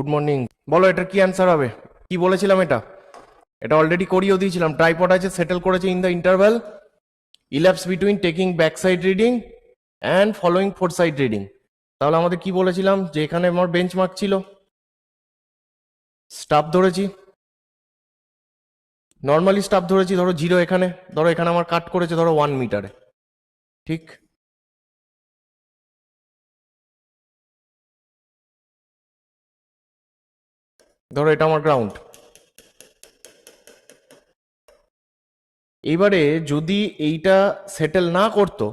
Good morning. বলো এটার কি অ্যান্সার হবে? কি বলেছিলাম এটা? এটা অলরেডি করিয়েও দিয়েছিলাম। ট্রাইপড আছে, সেটেল করেছে in the interval elapse between taking back side reading and following fore side reading. তাহলে আমাদের কি বলেছিলাম যে এখানে আমার বেঞ্চমার্ক ছিল, স্টাফ ধরেছি, নর্মালি স্টাফ ধরেছি, ধরো 0 এখানে, ধরো এখানে আমার কাট করেছে ধরো 1 মিটারে, ঠিক? ধরো এটা আমার গ্রাউন্ড। এবারে যদি এইটা সেটেল না করতো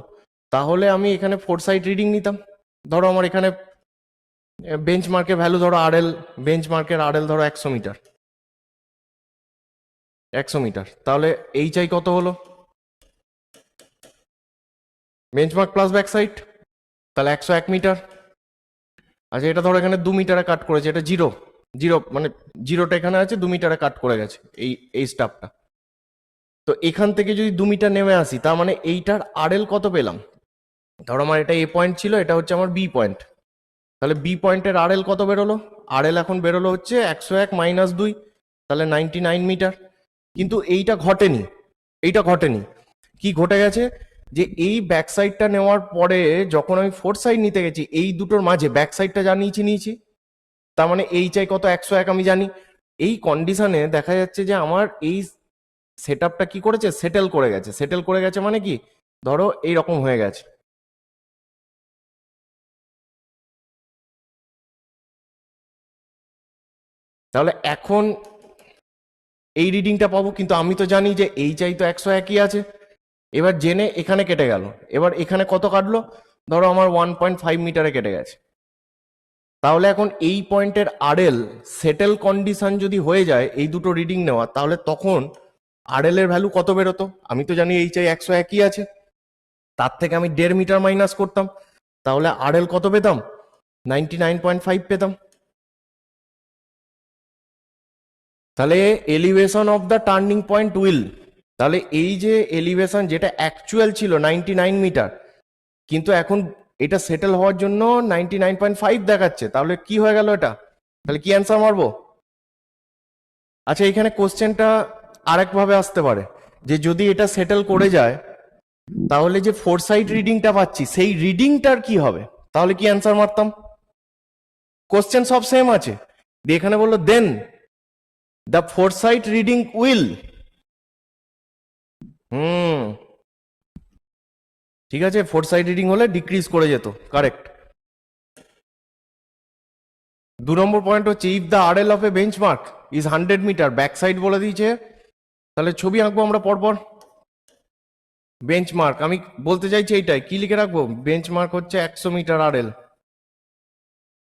তাহলে আমি এখানে ফোর সাইড রিডিং নিতাম। ধরো আমার এখানে বেঞ্চমার্কের ভ্যালু ধরো আরএল, বেঞ্চমার্কের আরএল ধরো 100 মিটার, 100 মিটার। তাহলে এইচআই কত হলো? বেঞ্চমার্ক প্লাস ব্যাক সাইড, তাহলে 101 মিটার। আচ্ছা এটা ধরো এখানে 2 মিটারে কাট করেছে, এটা জিরো, জিরো মানে জিরোটা এখানে আছে, 2 মিটারে কাট করে গেছে এই এই স্টাফটা। তো এখান থেকে যদি 2 মিটার নেমে আসি তার মানে এইটার আরএল কত পেলাম? ধরো আমার এটা এ পয়েন্ট ছিল, এটা হচ্ছে আমার বি পয়েন্ট, তাহলে বি পয়েন্টের আরএল কত বেরোলো? আরএল এখন বেরোলো হচ্ছে 101 মাইনাস 2, তাহলে 99 মিটার। কিন্তু এইটা ঘটেনি, এইটা ঘটেনি। কি ঘটে গেছে? যে এই ব্যাক সাইডটা নেওয়ার পরে যখন আমি ফোর সাইড নিতে গেছি, এই দুটোর মাঝে ব্যাক সাইডটা যা নিয়েছি, তার মানে এইচআই কত? 101 আমি জানি। এই কন্ডিশনে দেখা যাচ্ছে যে আমার এই সেট আপটা কি করেছে? সেটেল করে গেছে। সেটেল করে গেছে মানে কি? ধরো এইরকম হয়ে গেছে। তাহলে এখন এই রিডিংটা পাবো, কিন্তু আমি তো জানি যে এইচআই তো 101ই আছে। এবার জেনে এখানে কেটে গেল, এবার এখানে কত কাটলো? ধরো আমার 1.5 মিটারে কেটে গেছে। তাহলে এখন এই পয়েন্টের আরএল সেটেল কন্ডিশন যদি হয়ে যায় এই দুটো রিডিং নেওয়া, তাহলে তখন আরএল এর ভ্যালু কত বেরোতো? আমি তো জানি এইচআই 101ই আছে, তার থেকে আমি 1.5 মিটার মাইনাস করতাম, তাহলে আরএল কত পেতাম? 99.5 পেতাম। তাহলে elevation of the turning point will, তাহলে এই যে এলিভেশন যেটা অ্যাকচুয়াল ছিল 99 মিটার, কিন্তু এখন এটা সেটেল হওয়ার জন্য 99.5 দেখাচ্ছে, তাহলে কি হয়ে গেল এটা? তাহলে কি অ্যান্সার মারবো? আচ্ছা এখানে কোশ্চেনটা আরেক ভাবে আসতে পারে, যে যদি এটা সেটেল করে যায় তাহলে যে ফোর সাইড রিডিংটা পাচ্ছি সেই রিডিংটার কি হবে? তাহলে কি অ্যান্সার মারতাম? কোশ্চেন সব সেম আছে, এখানে বললো then the fore side reading will, ঠিক আছে, ফোর সাইড রিডিং হলে ডিক্রিজ করে যেত, কারেক্ট। 2 নম্বর পয়েন্ট হচ্ছে if the RL of a benchmark is 100 metre, back side বলে দিয়েছে, তাহলে ছবি আঁকবো আমরা পরপর। বেঞ্চমার্ক আমি বলতে চাইছি এইটাই, কি লিখে রাখবো? বেঞ্চমার্ক হচ্ছে 100 মিটার আরএল।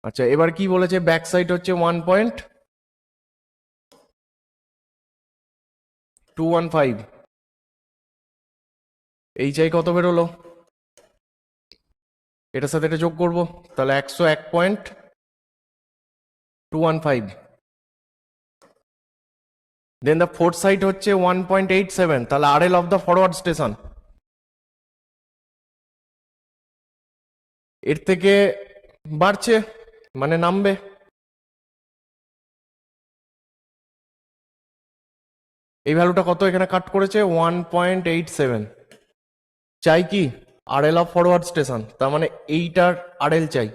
আচ্ছা এবার কি বলেছে? ব্যাক সাইড হচ্ছে 1.215, এইচআই কত বেরোলো? এটার সাথে এটা যোগ করবো, তাহলে 101.215। দেন দ্য ফোর্থ সাইড হচ্ছে 1.87, তাহলে RL of the forward station. এর থেকে বাড়ছে মানে নামবে। এই ভ্যালুটা কত এখানে কাট করেছে? 1.87। চাই কি? আরএল অফ ফরওয়ার্ড স্টেশন, তার মানে এইটার আরএল চাই।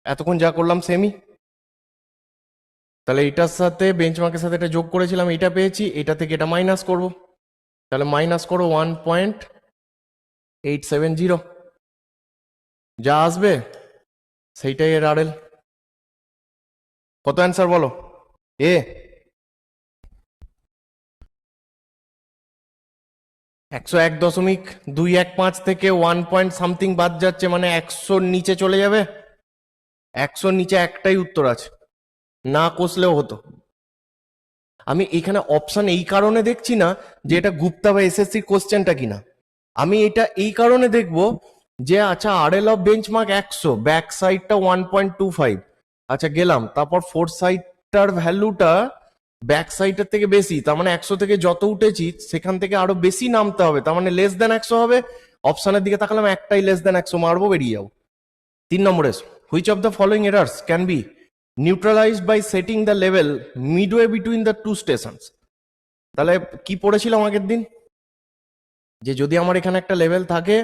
এতক্ষণ যা করলাম সেমই, তাহলে এটার সাথে বেঞ্চমার্কের সাথে এটা যোগ করেছিলাম, এটা পেয়েছি, এটা থেকে এটা মাইনাস করব, তাহলে মাইনাস করো 1.870, যা আসবে সেইটাই এর আরএল। কত অ্যান্সার বলো? এ 101.215 থেকে 1 পয়েন্ট সামথিং বাদ যাচ্ছে, মানে 100 নিচে চলে যাবে। 100 নিচে একটাই উত্তর আছে, না কষলেও হতো। আমি এখানে অপশন এই কারণে দেখছি না যে এটা গুপ্তা বা এসএসসি কোশ্চেনটা কিনা, আমি এটা এই কারণে দেখবো যে আচ্ছা আরএল অফ বেঞ্চমার্ক 100, ব্যাক সাইডটা 1.25, আচ্ছা গেলাম, তারপর ফোর সাইডটার ভ্যালুটা ব্যাক সাইডের থেকে বেশি, তার মানে 100 থেকে যত উঠেছি সেখান থেকে আরো বেশি নামতে হবে, তার মানে লেস দেন 100 হবে। অপশনের দিকে তাকালাম, একটাই লেস দেন 100, মারবো, বেরিয়ে যাবো। 3 নম্বরে which of the following errors can be neutralised by setting the level midway between the two stations. তাহলে কি পড়েছিলাম আগের দিন, যে যদি আমার এখানে একটা লেভেল থাকে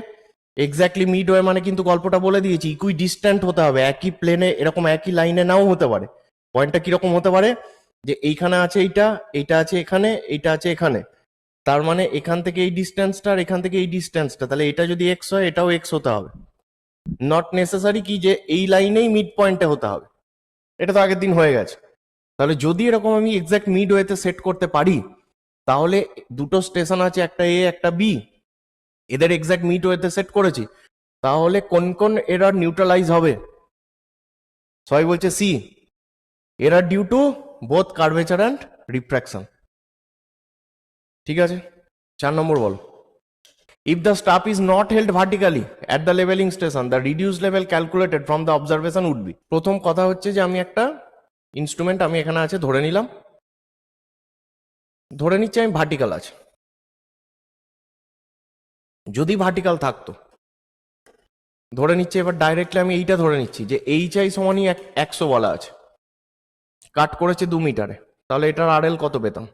এক্স্যাক্টলি মিডওয়ে, মানে কিন্তু গল্পটা বলে দিয়েছি ইকুই ডিস্ট্যান্ট হতে হবে, একই প্লেনে এরকম একই লাইনে নাও হতে পারে। পয়েন্টটা কিরকম হতে পারে, যে এইখানে আছে এইটা, এইটা আছে এখানে, এইটা আছে এখানে, তার মানে এখান থেকে এই ডিস্টেন্সটা আর এখান থেকে এই ডিস্টেন্সটা, তাহলে এটা যদি এক্স হয় এটাও এক্স হতে হবে। নট নেসেসারি কি যে এই লাইনেই মিড পয়েন্টে হতে হবে, এটা তো আগের দিন হয়ে গেছে। তাহলে যদি এরকম আমি এক্স্যাক্ট মিড ওয়েতে সেট করতে পারি, তাহলে দুটো স্টেশন আছে, একটা এ একটা বি, এদের এক্স্যাক্ট মিড ওয়েতে সেট করেছি, তাহলে কোন কোন এরার নিউট্রালাইজ হবে? সবাই বলছে C, error due to both curvature and refraction. ঠিক আছে, 4 নম্বর বল। If the staff is not held vertically at the leveling station, the reduced level calculated from the observation would be. প্রথম কথা হচ্ছে যে আমি একটা ইনস্ট্রুমেন্ট আমি এখানে আছে ধরে নিলাম, ধরে নিচ্ছি আমি ভার্টিক্যাল আছে। যদি ভার্টিক্যাল থাকতো, ধরে নিচ্ছি এবার ডাইরেক্টলি আমি এইটা ধরে নিচ্ছি যে এইচ আই সমানই 100 বলা আছে, কাট করেছে 2 মিটারে, তাহলে এটার আরএল কত পেতাম?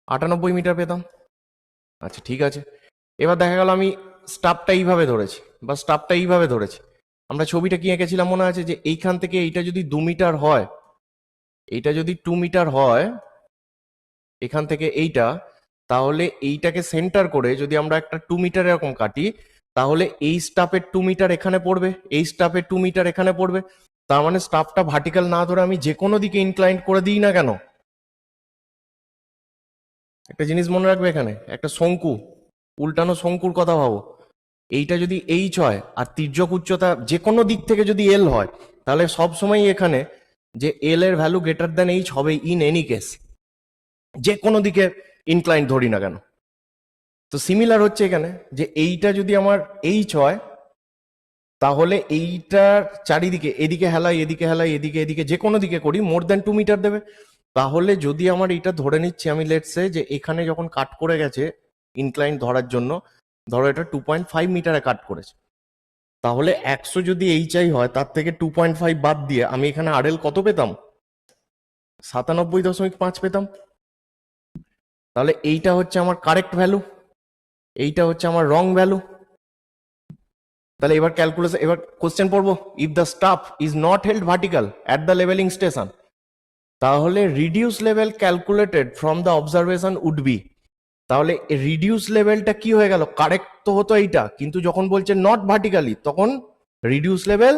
98 মিটার পেতাম। আচ্ছা ঠিক আছে, এবার দেখা গেল আমি স্টাফটা এইভাবে ধরেছি বা স্টাফটা এইভাবে ধরেছি। আমরা ছবিটা কি এঁকেছিলাম মনে আছে, যে এইখান থেকে এইটা যদি 2 মিটার হয়, এইটা যদি 2 মিটার হয় এখান থেকে এইটা, তাহলে এইটাকে সেন্টার করে যদি আমরা একটা 2 মিটার এরকম কাটি, তাহলে এই স্টাফের 2 মিটার এখানে পড়বে, এই স্টাফের 2 মিটার এখানে পড়বে। তার মানে স্টাফটা ভার্টিক্যাল না ধরে আমি যে কোনো দিকে ইনক্লাইন্ড করে দিই না কেন। একটা জিনিস মনে রাখবে, এখানে একটা শঙ্কু, উল্টানো শঙ্কুর কথা ভাবো, এইটা যদি এইচ হয় আর তির্যক উচ্চতা যে কোনো দিক থেকে যদি এল হয়, তাহলে সব সময় এখানে যে এল এর ভ্যালু গ্রেটার দ্যান এইচ হবে ইন এনি কেস, যে কোনো দিকে ইনক্লাইন্ড ধরি না কেন। তো সিমিলার হচ্ছে এখানে, যে এইটা যদি আমার এইচ হয়, তাহলে এইটার চারিদিকে এদিকে হেলাই এদিকে হেলাই এদিকে এদিকে যে কোনো দিকে করি মোর দ্যান 2 মিটার দেবে। তাহলে যদি আমার এটা ধরে নিচ্ছি আমি, লেটসে যে এখানে যখন কাট করে গেছে ইনক্লাইন ধরার জন্য, ধরো এটা 2.5 মিটারে কাট করেছে, তাহলে 100 যদি এইচআই হয় তার থেকে 2.5 বাদ দিয়ে আমি এখানে আরএল কত পেতাম? 97.5 পেতাম। তাহলে এইটা হচ্ছে আমার কারেক্ট ভ্যালু, এইটা হচ্ছে আমার রং ভ্যালু। তাহলে এবার ক্যালকুলেশন, এবার কোশ্চেন পড়বো, if the staff is not held vertical at the levelling station, তাহলে reduce level calculated from the observation would be. তাহলে রিডিউস লেভেলটা কি হয়ে গেল? কারেক্ট তো হতো এইটা, কিন্তু যখন বলছে নট ভার্টিক্যালি তখন রিডিউস লেভেল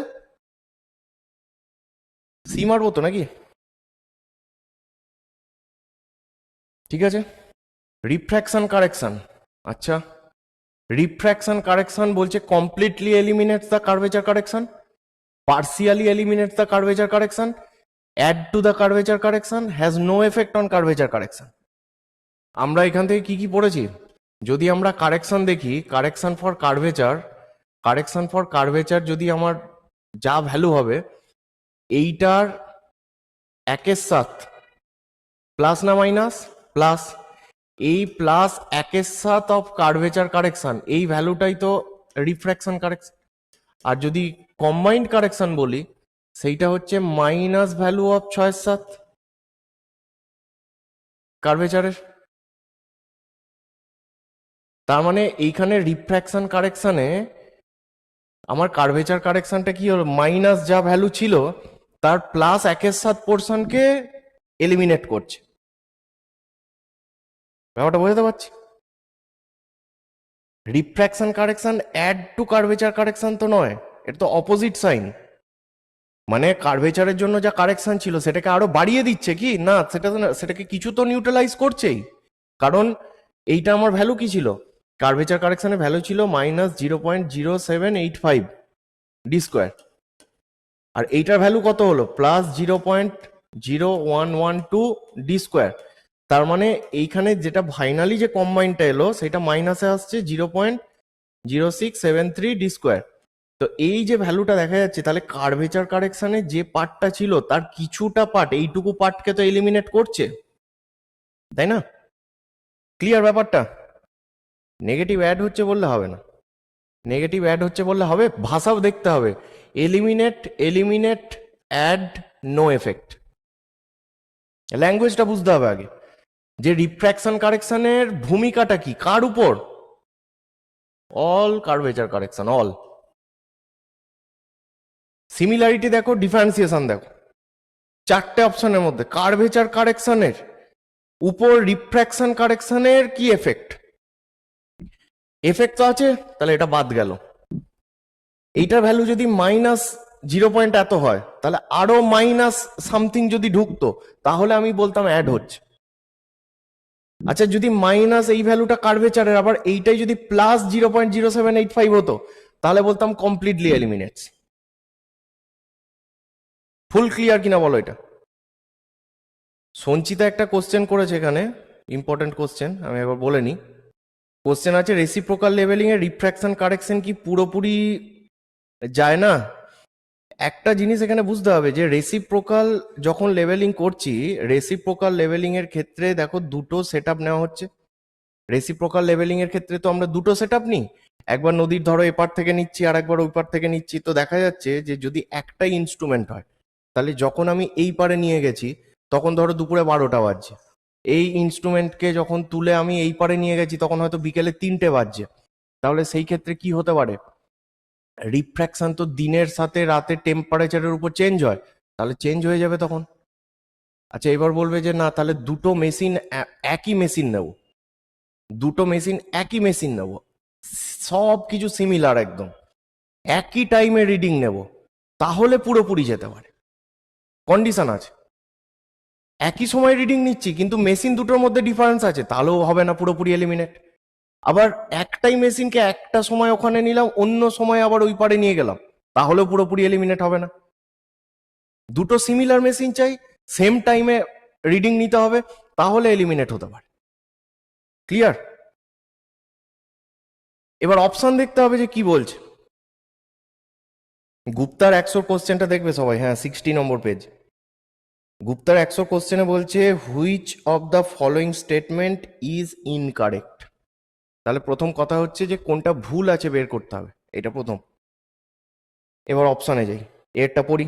সি মারবো তো নাকি? ঠিক আছে, রিফ্র্যাকশন কারেকশন। আচ্ছা, রিফ্র্যাকশন কারেকশন বলছে completely eliminates the curvature correction, partially eliminates the curvature correction, add to the curvature correction, has no effect on curvature correction. আমরা এখান থেকে কি কি পড়েছি? যদি আমরা কারেকশন দেখি, correction for curvature, correction for curvature যদি আমার যা ভ্যালু হবে, এইটার একের সাথ প্লাস না মাইনাস? প্লাস। এই প্লাস একের সাথ অফ কার্ভেচার কারেকশন, এই ভ্যালুটাই তো রিফ্র্যাকশন কারেকশন। আর যদি কম্বাইন্ড কারেকশন বলি, সেইটা হচ্ছে মাইনাস ভ্যালু অফ 6/7 কার্ভেচারের। তার মানে এইখানে রিফ্র্যাকশন কারেকশনে আমার কার্ভেচার কারেকশনটা কি হলো? মাইনাস যা ভ্যালু ছিল তার প্লাস 1/7 পোর্শনকে এলিমিনেট করছে। ব্যাপারটা বোঝাতে পারছি? Refraction correction add to curvature correction তো নয়, এটা তো অপোজিট সাইন। মানে কার্ভেচারের জন্য যা কারেকশন ছিল সেটাকে আরো বাড়িয়ে দিচ্ছে কি না? সেটাকে কিছু তো নিউট্রালাইজ করছেই। কারণ এইটা আমার ভ্যালু কি ছিল? কার্ভেচার কারেকশনের ভ্যালু ছিল -0.0785 ডি স্কোয়ার, আর এইটার ভ্যালু কত হলো? +0.0112 ডি স্কোয়ার। তার মানে এইখানে যেটা ফাইনালি যে কম্বাইনটা এলো সেটা মাইনাসে আসছে 0.0673 ডি স্কোয়ার। তো এই যে ভ্যালুটা দেখা যাচ্ছে, তাহলে কার্ভেচার কারেকশনে যে পার্টটা ছিল তার কিছুটা পার্ট, এইটুকু পার্টকে তো এলিমিনেট করছে, তাই না? ক্লিয়ার ব্যাপারটা? নেগেটিভ অ্যাড হচ্ছে বললে হবে না, নেগেটিভ অ্যাড হচ্ছে বললে হবে, ভাষাও দেখতে হবে। Eliminate, eliminate, add no effect. ল্যাঙ্গুয়েজটা বুঝতে হবে আগে, যে রিফ্র্যাকশন কারেকশনের ভূমিকাটা কি, কার উপর? All curvature correction, all. Similarity দেখো, ডিফারেন্সিয়েশন দেখো, চারটে অপশনের মধ্যে কার্ভেচার কারেকশনের উপর রিফ্র্যাকশন কারেকশনের কি এফেক্ট? এফেক্ট তো আছে, তাহলে এটা বাদ গেল। এইটার ভ্যালু যদি মাইনাস 0. এত হয়, তাহলে আরো মাইনাস সামথিং যদি ঢুকতো, তাহলে আমি বলতাম অ্যাড হচ্ছে। আচ্ছা, যদি মাইনাস এই ভ্যালুটা কার্ভেচারের, আবার এইটাই যদি প্লাস 0.0785 হতো, তাহলে বলতাম কমপ্লিটলি এলিমিনেটস। ফুল ক্লিয়ার কিনা বলো এটা? সঞ্চিতা একটা কোশ্চেন করেছে এখানে, ইম্পর্টেন্ট কোশ্চেন, আমি একবার বলে নিই। কোশ্চেন আছে, রেসিপ্রোকাল লেভেলিং এ রিফ্র্যাকশন কারেকশন কি পুরোপুরি যায় না? একটা জিনিস এখানে বুঝতে হবে, যে রেসিপ্রোকাল যখন লেভেলিং করছি, রেসিপ্রোকাল লেভেলিং এর ক্ষেত্রে দেখো দুটো সেট নেওয়া হচ্ছে। রেসিপ্রোকাল লেভেলিং এর ক্ষেত্রে তো আমরা দুটো সেট নিই, একবার নদীর ধরো এপার থেকে নিচ্ছি আর একবার ওই পার থেকে নিচ্ছি। তো দেখা যাচ্ছে যে যদি একটাই ইনস্ট্রুমেন্ট হয়, তাহলে যখন আমি এই পারে নিয়ে গেছি, তখন ধরো দুপুরে 12টা বাজছে। এই ইনস্ট্রুমেন্টকে যখন তুলে আমি এই পারে নিয়ে গেছি, তখন হয়তো বিকেলে 3টে বাজছে। তাহলে সেই ক্ষেত্রে কি হতে পারে? রিফ্র্যাকশন তো দিনের সাথে রাতের টেম্পারেচারের উপর চেঞ্জ হয়, তাহলে চেঞ্জ হয়ে যাবে তখন। আচ্ছা, এবার বলবে যে না, তাহলে দুটো মেশিন একই মেশিন নেব, দুটো মেশিন একই মেশিন নেব, সব কিছু সিমিলার একদম, একই টাইমে রিডিং নেব, তাহলে পুরোপুরি যেতে পারে। কন্ডিশন আছে, একই সময় রিডিং নিচ্ছি কিন্তু মেশিন দুটোর মধ্যে ডিফারেন্স আছে, তাহলেও হবে না পুরোপুরি এলিমিনেট। আবার একটাই মেশিনকে একটা সময় ওখানে নিলাম, অন্য সময় আবার ওই পারে নিয়ে গেলাম, তাহলেও পুরোপুরি এলিমিনেট হবে না। দুটো সিমিলার মেশিন চাই, সেম টাইমে রিডিং নিতে হবে, তাহলে এলিমিনেট হতে পারে। ক্লিয়ার? এবার অপশন দেখতে হবে যে কি বলছে। গুপ্তার 100 কোশ্চেনটা দেখবে সবাই, হ্যাঁ 60 নম্বর পেজ। গুপ্তার 100 কোশ্চেনে বলছে which of the following statement is incorrect. তাহলে প্রথম কথা হচ্ছে যে কোনটা ভুল আছে বের করতে হবে, এটা প্রথম। এবার অপশনে যাই, এরটা পড়ি।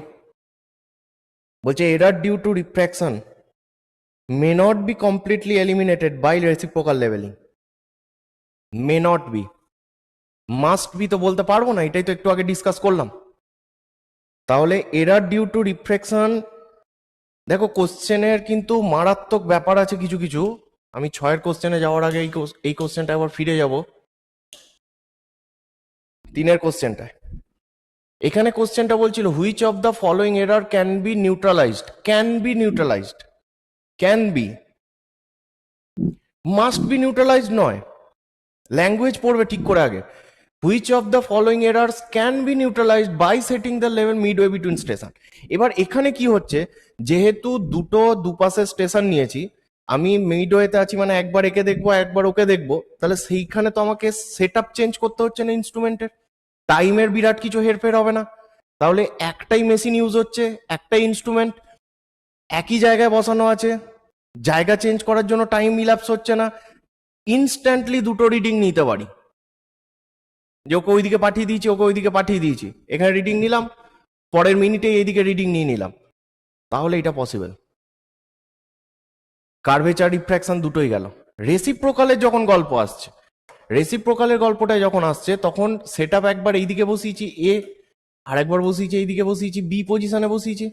বলছে error due to refraction may not be completely eliminated by reciprocal levelling. May not be, must be তো বলতে পারবো না, এটাই তো একটু আগে ডিসকাস করলাম। তাহলে এরার ডিউ টু রিফ্র্যাকশন, দেখো কোশ্চেনের কিন্তু মারাত্মক ব্যাপার আছে কিছু কিছু। আমি 6 কোশ্চেনে যাওয়ার আগে এই কোশ্চেনটা আবার ফিরে যাব 3 কোশ্চেনটায়। এখানে কোশ্চেনটা বলছিল which of the following error can be neutralised. Can be neutralised, can be, must be neutralised নয়। ল্যাঙ্গুয়েজ পড়বে ঠিক করে আগে। Which of the following errors can be neutralised by setting the level midway between station. এবার এখানে কি হচ্ছে, যেহেতু দুটো দুপাশে স্টেশন নিয়েছি, আমি মিডওয়েতে আছি, মানে একবার একে দেখবো একবার ওকে দেখবো, তাহলে সেইখানে তো আমাকে সেট আপ চেঞ্জ করতে হচ্ছে না ইনস্ট্রুমেন্টের, টাইমের বিরাট কিছু হেরফের হবে না। তাহলে একটাই মেশিন ইউজ হচ্ছে, একটাই ইনস্ট্রুমেন্ট একই জায়গায় বসানো আছে, জায়গা চেঞ্জ করার জন্য টাইম ইলাপস হচ্ছে না, ইনস্ট্যান্টলি দুটো রিডিং নিতে পারি। যে ওকে ওইদিকে পাঠিয়ে দিয়েছি, ওকে ওইদিকে পাঠিয়ে দিয়েছি, এখানে রিডিং নিলাম, পরের মিনিটে এইদিকে রিডিং নিয়ে নিলাম, তাহলে এটা পসিবল। কার্ভেচার রিফ্র্যাকশন দুটোই গেল। রেসিপ্রোকালের যখন গল্প আসছে, রেসিপ্রোকালের গল্পটা যখন আসছে, তখন সেট আপ একবার এইদিকে বসিয়েছি এ, আর একবার বসিয়েছি এইদিকে বসিয়েছি বি পজিশনে বসিয়েছি।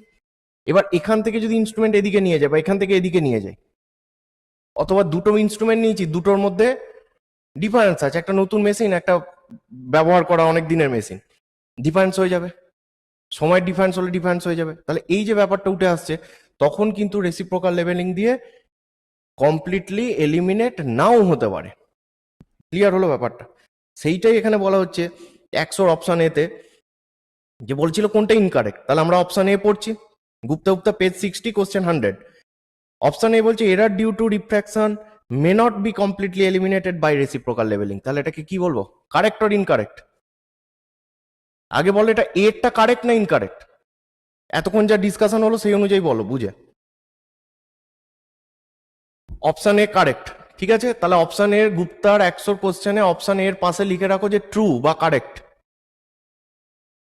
এবার এখান থেকে যদি ইনস্ট্রুমেন্ট এদিকে নিয়ে যায় বা এখান থেকে এদিকে নিয়ে যায়, অথবা দুটো ইনস্ট্রুমেন্ট নিয়েছি, দুটোর মধ্যে ডিফারেন্স আছে, একটা নতুন মেশিন, একটা ব্যবহার করা অনেক দিনের মেশিন, ডিফারেন্স হয়ে যাবে, সময়ের ডিফারেন্স হলে ডিফারেন্স হয়ে যাবে। তাহলে এই যে ব্যাপারটা উঠে আসছে, তখন কিন্তু রেসিপ্রোকাল লেভেলিং দিয়ে কমপ্লিটলি এলিমিনেট নাও হতে পারে। ক্লিয়ার হলো ব্যাপারটা? সেইটাই এখানে বলা হচ্ছে 100 অপশন এতে, যে বলছিল কোনটা ইনকারেক্ট। তাহলে আমরা অপশন এ পড়ছি, Gupta Gupta page 60 question 100। Option A বলছে error due to refraction may not be completely eliminated by reciprocal levelling. তাহলে এটাকে কি বলবো, কারেক্ট অর ইনকারেক্ট? আগে বলো এটা এরটা কারেক্ট না ইনকারেক্ট, এতক্ষণ যা ডিসকাশন হলো সেই অনুযায়ী বলো বুঝে। অপশন এ কারেক্ট, ঠিক আছে। তাহলে অপশন এর গুপ্তার 100 কোশ্চেনে অপশন এর পাশে লিখে রাখো যে ট্রু বা কারেক্ট,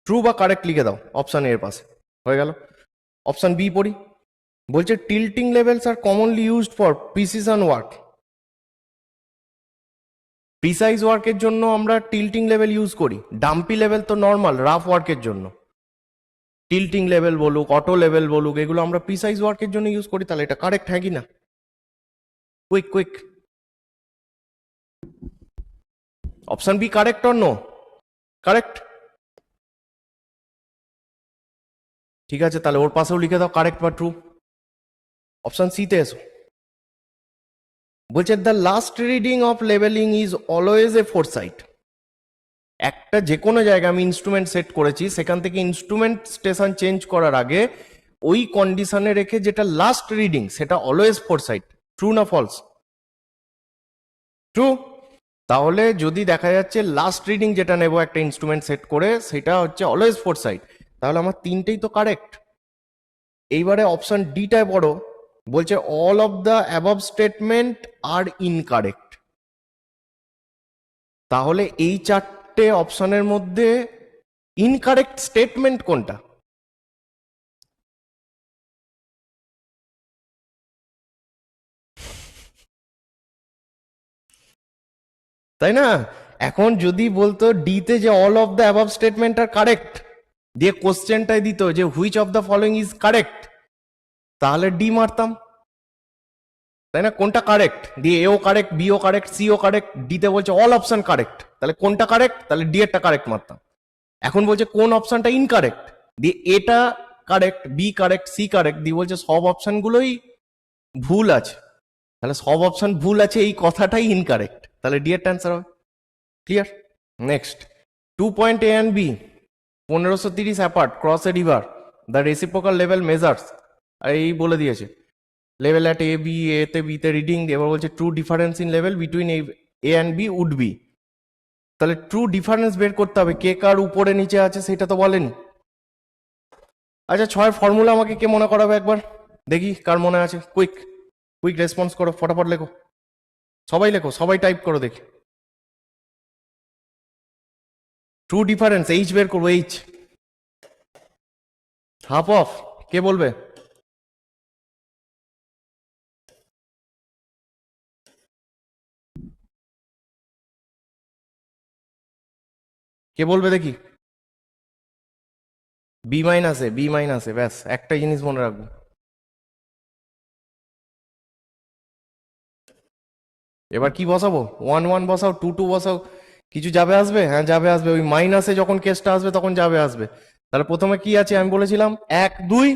ট্রু বা কারেক্ট লিখে দাও অপশন এর পাশে, হয়ে গেল। অপশন বি পড়ি, বলছে tilting levels are commonly used for precision work. Precise ওয়ার্কের জন্য আমরা টিল্টিং লেভেল ইউজ করি, ডাম্পি লেভেল তো নর্মাল রাফ ওয়ার্কের জন্য। টিল্টিং লেভেল বলুক, অটো লেভেল বলুক, এগুলো আমরা প্রিসাইজ ওয়ার্কের জন্য ইউজ করি। তাহলে এটা কারেক্ট, হ্যাঁ কি না? Quick quick, option B correct or no? Correct. ঠিক আছে, তাহলে ওর পাশেও লিখে দাও কারেক্ট বা ট্রু। অপশন সি তে এসো, বলছে the last reading of levelling is always a foresight. একটা যে কোনো জায়গায় আমি ইনস্ট্রুমেন্ট সেট করেছি, সেখান থেকে ইনস্ট্রুমেন্ট স্টেশন চেঞ্জ করার আগে ওই কন্ডিশনে রেখে যেটা লাস্ট রিডিং সেটা অলওয়েজ ফোরসাইট। ট্রু না ফলস? ট্রু। তাহলে যদি দেখা যাচ্ছে লাস্ট রিডিং যেটা নেব একটা ইনস্ট্রুমেন্ট সেট করে সেটা হচ্ছে অলওয়েজ ফোরসাইট, তাহলে আমার তিনটেই তো কারেক্ট। এইবারে অপশন ডিটায় পড়ো, বলছে all of the above statement are incorrect. তাহলে এই চারটে অপশনের মধ্যে ইনকারেক্ট স্টেটমেন্ট কোনটা? তাই না? এখন যদি বলতো ডিতে যে all of the above statement are correct, দিয়ে কোশ্চেনটাই দিত যে which of the following is correct, তাহলে ডি মারতাম, তাই না? কোনটা কারেক্ট, দিয়ে এও কারেক্ট, বিও কারেক্ট, সিও কারেক্ট, ডিতে বলছে অল অপশন কারেক্ট, তাহলে কোনটা কারেক্ট, তাহলে ডি এরটা কারেক্ট মারতাম। এখন বলছে কোন অপশনটা ইনকারেক্ট, দিয়ে এটা correct, B correct, C correct, দিয়ে বলছে সব অপশন গুলোই ভুল আছে, তাহলে সব অপশন ভুল আছে এই কথাটাই ইনকারেক্ট, তাহলে ডি এর অ্যান্সার হবে। Clear? Next, 2 point A and B 1530 apart cross a river, the reciprocal level measures, এই বলে দিয়েছে level at A B, A তে বি তে রিডিং, এবার বলছে true difference in level between A and B would be. তাহলে true difference বের করতে হবে, কে কার উপরে নিচে আছে সেটা তো বলেনি। আচ্ছা, 6 ফর্মুলা আমাকে কে মনে করাবে একবার, দেখি কার মনে আছে। কুইক কুইক রেসপন্স করো, ফটাফট লেখো, সবাই লেখো, সবাই টাইপ করো দেখি। ট্রু ডিফারেন্স এইচ বের করবো, এইচ। হাফ অফ, কে বলবে? কে বলবে দেখি? বি মাইনাসে, বি মাইনাসে, ব্যাস একটা জিনিস মনে রাখবো। এবার কি বসাবো? 1 1 বসাও, 2 2 বসাও, কিছু যাবে আসবে? হ্যাঁ যাবে আসবে, ওই মাইনাসে যখন কেসটা আসবে তখন যাবে আসবে। তাহলে প্রথমে কি আছে আমি বলেছিলাম 1 2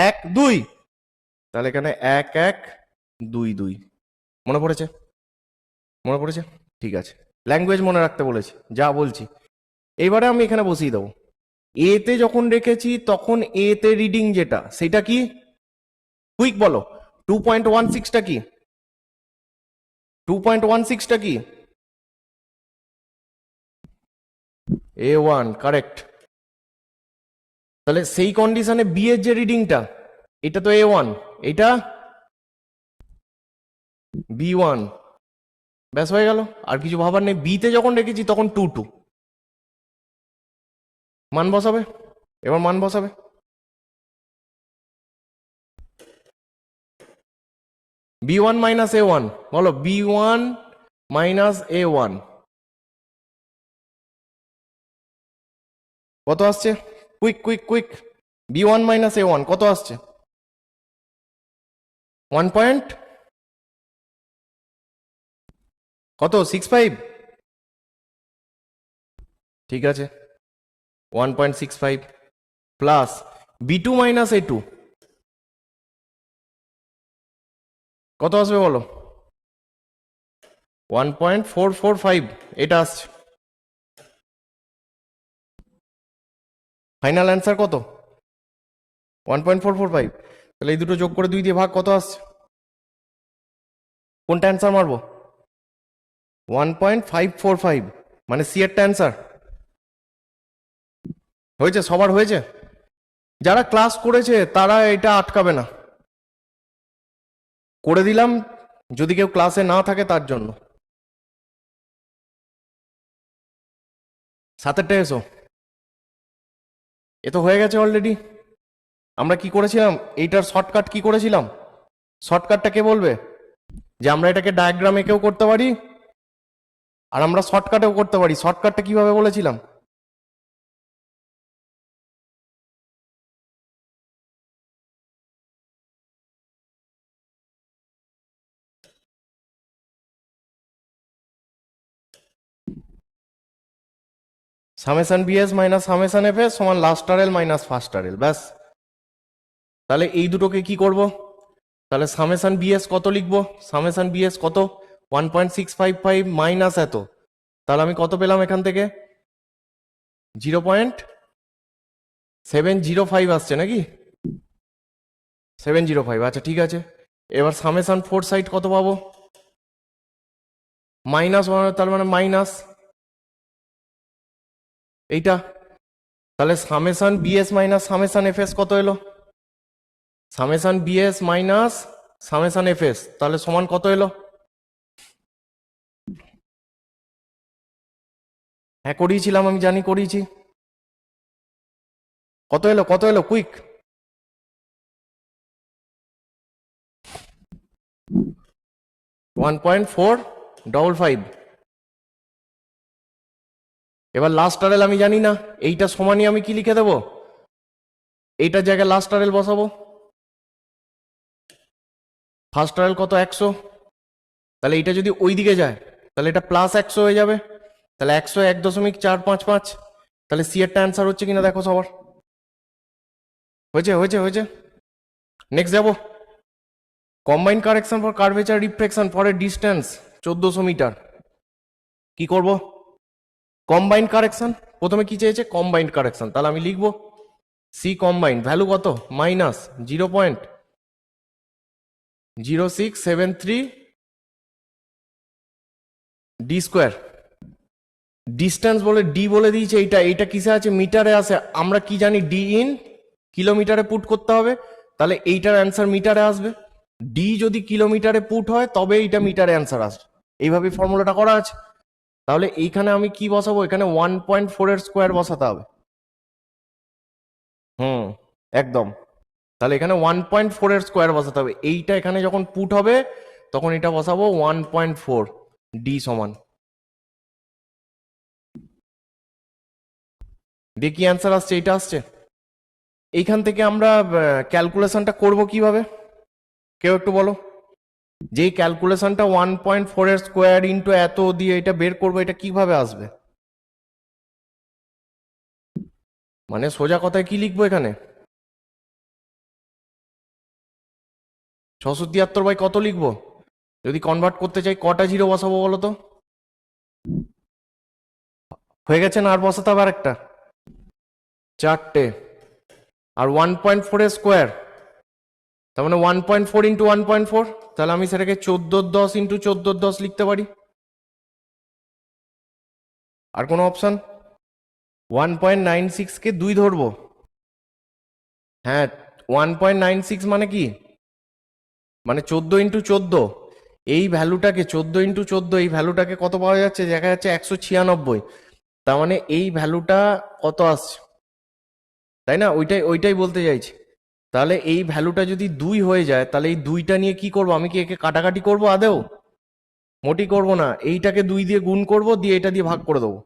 1 2, তাহলে এখানে 1 1 2 2। মনে পড়েছে? মনে পড়েছে? ঠিক আছে, ল্যাঙ্গুয়েজ মনে রাখতে বলেছি, যা বলছি এইবারে আমি এখানে বসিয়ে দেবো। এ তে যখন রেখেছি তখন এ তে রিডিং যেটা সেটা কি? কুইক বলো। 2.16টা কি? 2.16টা কি? A1 correct. তাহলে সেই কন্ডিশনে বি এর যে রিডিংটা, এটা তো A1, এটা B1, ব্যাস হয়ে গেল, আর কিছু ভাবার নেই। বি তে যখন রেখেছি তখন 2 2, মান বসাবে, এবার মান বসাবে। B1 মাইনাস A1, বলো B1 মাইনাস A1 কত আসছে? Quick quick quick, B1 minus A1 কত আসছে? 1 পয়েন্ট কত, 65? ঠিক আছে, 1.65 প্লাস B2 মাইনাস A2 কত আসবে বলো? 1.445, এটা আসছে। ফাইনাল অ্যান্সার কত? 1.445। তাহলে এই দুটো যোগ করে 2 দিয়ে ভাগ, কত আসছে? কোনটা অ্যান্সার মারবো? 1.545, মানে সি এরটা অ্যান্সার হয়েছে। সবার হয়েছে? যারা ক্লাস করেছে তারা এটা আটকাবে না, করে দিলাম যদি কেউ ক্লাসে না থাকে তার জন্য। 7টা এসো, এ তো হয়ে গেছে অলরেডি। আমরা কি করেছিলাম, এইটার শর্টকাট কি করেছিলাম? শর্টকাটটা কে বলবে? যে আমরা এটাকে ডায়াগ্রাম এঁকেও করতে পারি আর আমরা শর্টকাটেও করতে পারি। শর্টকাটটা কিভাবে বলেছিলাম? Summation BS minus summation FS সমান last RL minus first RL, ব্যাস। তাহলে এই দুটোকে কি করব? তাহলে সামেশন বিএস কত লিখবো? সামেশন বিএস কত? 1.655 মাইনাস এত। তাহলে আমি কত পেলাম এখান থেকে? 0.705 আসছে নাকি? 705, আচ্ছা ঠিক আছে। এবার সামেশন ফোর সাইড কত পাবো? মাইনাস 1, তার মানে মাইনাস এইটা। তাহলে summation BS minus summation FS কত এলো? Summation BS minus summation FS, তাহলে সমান কত এলো? হ্যাঁ করিয়েছিলাম, আমি জানি করিয়েছি। কত এলো, কত এলো, কুইক? 1.455। এবার লাস্ট আরএল আমি জানি না, এইটা সমানই আমি কি লিখে দেবো? এইটার জায়গায় লাস্ট আরএল বসাবো। ফার্স্ট আরএল কত? 100। তাহলে এইটা যদি ওই দিকে যায় তাহলে এটা প্লাস 100 হয়ে যাবে। তাহলে 101.455। তাহলে সি এরটা অ্যান্সার হচ্ছে কিনা দেখো সবার। হয়েছে হয়েছে হয়েছে। নেক্সট যাবো। Combined correction for curvature reflection for a distance 1400 metre. কি করব? Combined correction. প্রথমে কি চেয়েছে? Combined correction. তাহলে আমি লিখবো সি কম্বাইন্ড ভ্যালু কত? Minus 0.0673 D square. ডিস্টেন্স বলে ডি বলে দিয়েছে, এইটা এইটা কিসে আছে? মিটারে আছে। আমরা কি জানি? ডি ইন কিলোমিটারে পুট করতে হবে, তাহলে এইটার অ্যান্সার মিটারে আসবে। ডি যদি কিলোমিটারে পুট হয় তবে এইটা মিটারে অ্যান্সার আসবে। এইভাবে ফর্মুলাটা করা আছে। তাহলে এইখানে আমি কি বসাবো? এখানে 1.4 এর স্কোয়ার বসাতে হবে। একদম। তাহলে এখানে 1.4 এর স্কোয়ার বসাতে হবে। এইটা এখানে যখন পুট হবে তখন এটা বসাবো 1.4, ডি সমান। দেখি অ্যান্সার আসছে, এইটা আসছে। এইখান থেকে আমরা ক্যালকুলেশনটা করব কিভাবে? কেউ একটু বলো। যেই ক্যালকুলেশনটা 1.4 এর স্কোয়ার ইন্টু এত দিয়ে এটা বের করবো, এটা কিভাবে আসবে? মানে সোজা কথায় কি লিখবো এখানে? 673 বাই কত লিখবো? যদি কনভার্ট করতে চাই কটা জিরো বসাবো বলো তো? হয়ে গেছে না? আর বসাতে হবে একটা? 4টে। আর 1.4 এর স্কোয়ার, তার মানে 1.4 ইন্টু 1.4। তাহলে আমি সেটাকে 14×10 ইন্টু 14×10 লিখতে পারি। আর কোনো অপশন? 1.96 কে 2 ধরবো। হ্যাঁ, 1.96 মানে কি? মানে 14×14। এই ভ্যালুটাকে 14×14, এই ভ্যালুটাকে কত পাওয়া যাচ্ছে? দেখা যাচ্ছে 196। তার মানে এই ভ্যালুটা কত আসছে, তাই না? ওইটাই ওইটাই বলতে চাইছি। তাহলে এই ভ্যালুটা যদি 2 হয়ে যায় তাহলে এই 2টা নিয়ে কি করব? আমি কি একে কাটাকাটি করব আদেও? মোটি করব না। এইটাকে 2 দিয়ে গুণ করব, দিয়ে এটা দিয়ে ভাগ করে দেবো।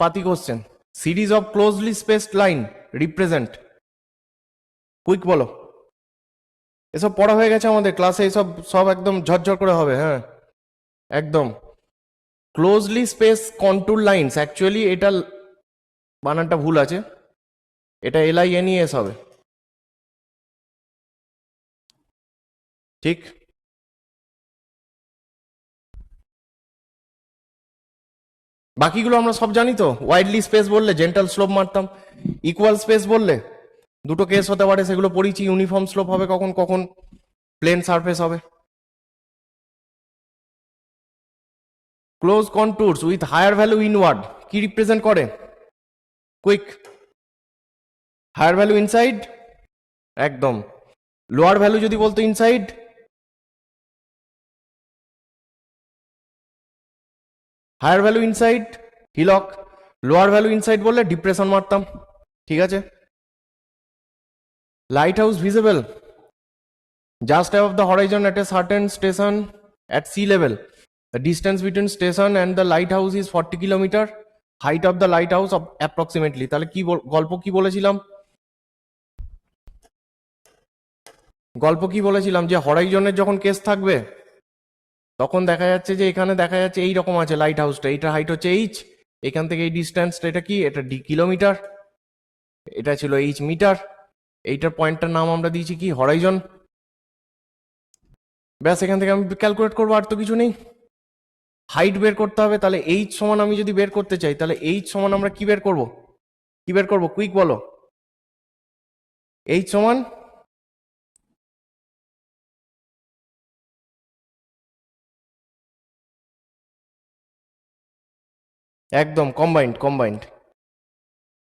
পাতি question. Series of closely spaced line represent. Quick বলো। এসব পড়া হয়ে গেছে আমাদের ক্লাসে, এসব সব একদম ঝরঝর করে হবে। হ্যাঁ একদম। Closely space contour lines, actually এটা বানানটা ভুল আছে, এটা LINES হবে। ঠিক। বাকিগুলো আমরা সব জানি তো। ওয়াইডলি স্পেস বললে জেন্টাল স্লোপ মারতাম। ইকুয়াল স্পেস বললে দুটো কেস হতে পারে, সেগুলো পড়িছি। ইউনিফর্ম স্লোপ হবে কখন, কখন প্লেন সারফেস হবে। Close contours with higher value inward কি রিপ্রেজেন্ট করে? কুইক। হায়ার ভ্যালু ইনসাইড, একদম। লোয়ার ভ্যালু যদি বলতো inside. Higher value inside hillock, lower value inside বললে ডিপ্রেশন মারতাম। ঠিক আছে। Lighthouse visible just above the horizon at a certain station at sea level. The distance between station and the lighthouse is 40 kilometer. Height of the lighthouse of approximately. তাহলে কি গল্প কি বলেছিলাম? গল্প কি বলেছিলাম যে হরাইজনের যখন কেস থাকবে তখন দেখা যাচ্ছে যে এখানে দেখা যাচ্ছে এই রকম আছে লাইট হাউসটা, এটা হাইট হচ্ছে এইচ, এখান থেকে এই ডিস্টেন্সটা এটা কি, এটা ডি কিলোমিটার, এটা ছিল এইচ মিটার, এইটার পয়েন্টটার নাম আমরা দিয়েছি কি হরাইজন। ব্যাস এখান থেকে আমি ক্যালকুলেট করবো, আর তো কিছু নেই। হাইট বের করতে হবে, তাহলে এইচ সমান আমি যদি বের করতে চাই তাহলে এইচ সমান আমরা কি বের করব, কি বের করবো কুইক বলো। এইচ সমান একদম কম্বাইন্ড কম্বাইন্ড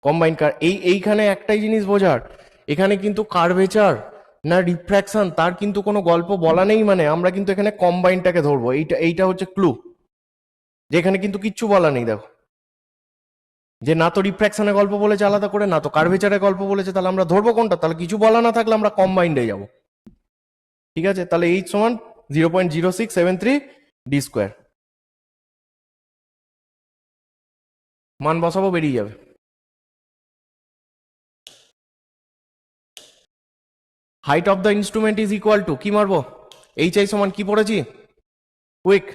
কম্বাইন্ড এইখানে একটাই জিনিস বোঝার, এখানে কিন্তু কার্ভেচার না রিফ্র্যাকশন তার কিন্তু কোনো গল্প বলা নেই, মানে আমরা কিন্তু এখানে কম্বাইন্ডটাকে ধরবো, এইটা হচ্ছে ক্লু, যেখানে কিন্তু কিচ্ছু বলা নেই। দেখো যে না তো রিফ্র্যাকশনের গল্প বলেছে আলাদা করে, না তো কার্ভেচারের গল্প বলেছে, তাহলে আমরা ধরবো কোনটা, তাহলে কিছু বলা না থাকলে আমরা কম্বাইন্ডে যাব। ঠিক আছে, তাহলে এইচ সমান 0.0673 ডি স্কোয়ার, মান বসাবো বেরিয়ে যাবে। Height of the instrument is equal to কি মারবো, এইচ আই সমান কি পড়েছি quick,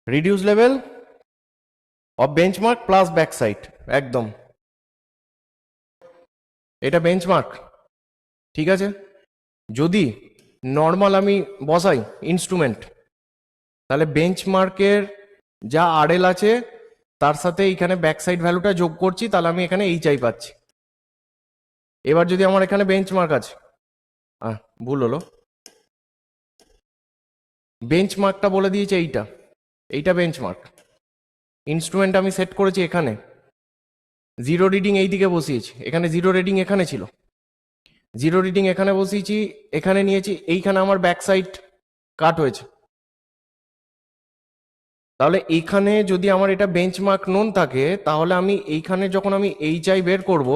reduce level of benchmark plus back side, একদম এটা বেঞ্চমার্ক। ঠিক আছে, যদি নর্মাল আমি বসাই ইনস্ট্রুমেন্ট, তাহলে বেঞ্চমার্কের যা আরএল আছে তার সাথে এখানে ব্যাক সাইড ভ্যালুটা যোগ করছি, তাহলে আমি এখানে এইচ আই পাচ্ছি। এবার যদি আমার এখানে বেঞ্চমার্ক আছে, ভুল হলো, বেঞ্চমার্কটা বলে দিয়েছে এইটা, এইটা বেঞ্চমার্ক, ইনস্ট্রুমেন্ট আমি সেট করেছি এখানে, জিরো রিডিং এই দিকে বসিয়েছি, এখানে জিরো রিডিং এখানে ছিল, জিরো রিডিং এখানে বসিয়েছি, এখানে নিয়েছি, এইখানে আমার ব্যাক সাইড কাট হয়েছে। তাহলে এইখানে যদি আমার এটা বেঞ্চমার্ক নোন থাকে, তাহলে আমি এইখানে যখন আমি এইচ আই বের করব,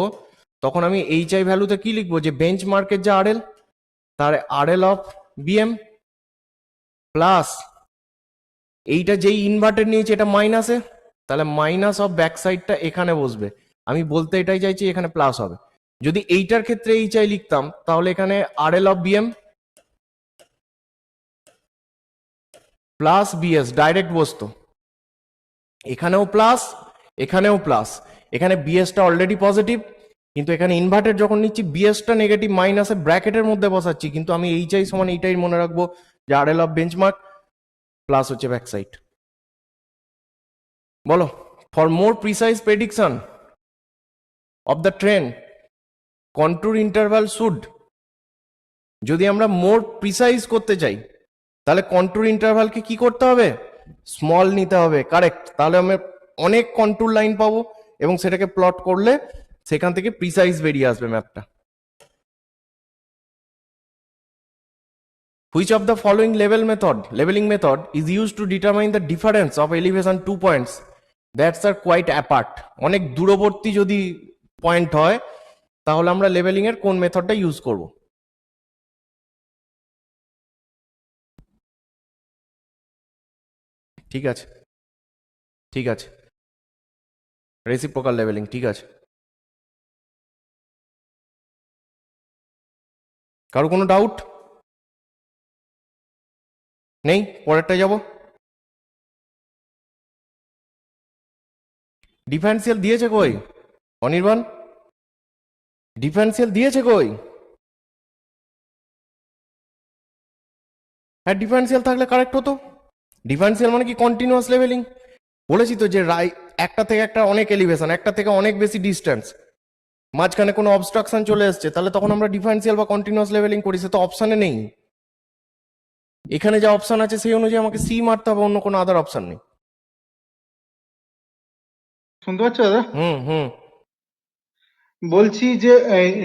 তখন আমি এইচ আই ভ্যালুতে কি লিখবো, যে বেঞ্চমার্কের যে আরএল তার আরএল অফ বিএম প্লাস এইটা যেই ইনভার্টেড নিয়েছে এটা মাইনাসে, তাহলে মাইনাস অফ ব্যাক সাইডটা এখানে বসবে। আমি বলতে এটাই চাইছি এখানে প্লাস হবে। যদি এইটার ক্ষেত্রে এইচ আই লিখতাম তাহলে এখানে RL of BM plus BS direct বসতো, এখানেও প্লাস এখানেও প্লাস, এখানে বিএসটা অলরেডি পজিটিভ, কিন্তু এখানে ইনভার্টেড যখন নিচ্ছি বিএসটা নেগেটিভ মাইনাসে ব্র্যাকেটের মধ্যে বসাচ্ছি, কিন্তু আমি এইচ আই সমান এইটাই মনে রাখবো যে আরএল অফ বেঞ্চমার্ক প্লাস হচ্ছে ব্যাক সাইড। বলো, for more precise prediction of the train control interval should, যদি আমরা মোর প্রিসাইজ করতে চাই তাহলে কন্ট্রোল ইন্টারভালকে কি করতে হবে, স্মল নিতে হবে, কারেক্ট, তাহলে আমরা অনেক কন্ট্রোল লাইন পাবো এবং সেটাকে প্লট করলে সেখান থেকে প্রিসাইজ বেরিয়ে আসবে ম্যাপটা। Which of the following leveling method is used to determine the difference of elevation 2 points that are quite apart? অনেক দূরবর্তী যদি পয়েন্ট হয় তাহলে আমরা লেভেলিং এর কোন মেথডটা ইউজ করব? ঠিক আছে, ঠিক আছে, রেসিপ্রোকাল লেভেলিং, ঠিক আছে। কারো কোনো ডাউট নেই? পরেরটা যাব। ডিফারেন্সিয়াল দিয়েছে কই অনির্বাণ, ডিফারেন্সিয়াল দিয়েছে কই? হ্যাঁ ডিফারেন্সিয়াল থাকলে কারেক্ট হতো। ডিফারেন্সিয়াল মানে কি কন্টিনিউয়াস লেভেলিং, বলেছি তো যে একটা থেকে একটা অনেক এলিভেশন, একটা থেকে অনেক বেশি ডিস্টেন্স, মাঝখানে কোনো অবস্ট্রাকশন চলে এসছে, তাহলে তখন আমরা ডিফারেন্সিয়াল বা কন্টিনিউয়াস লেভেলিং করি, সে তো অপশানে নেই। এখানে যা অপশন আছে সেই অনুযায়ী আমাকে সি মারতে হবে, অন্য কোনো আদার অপশন নেই। শুনতে পাচ্ছ দাদা? হুম হুম বলছি যে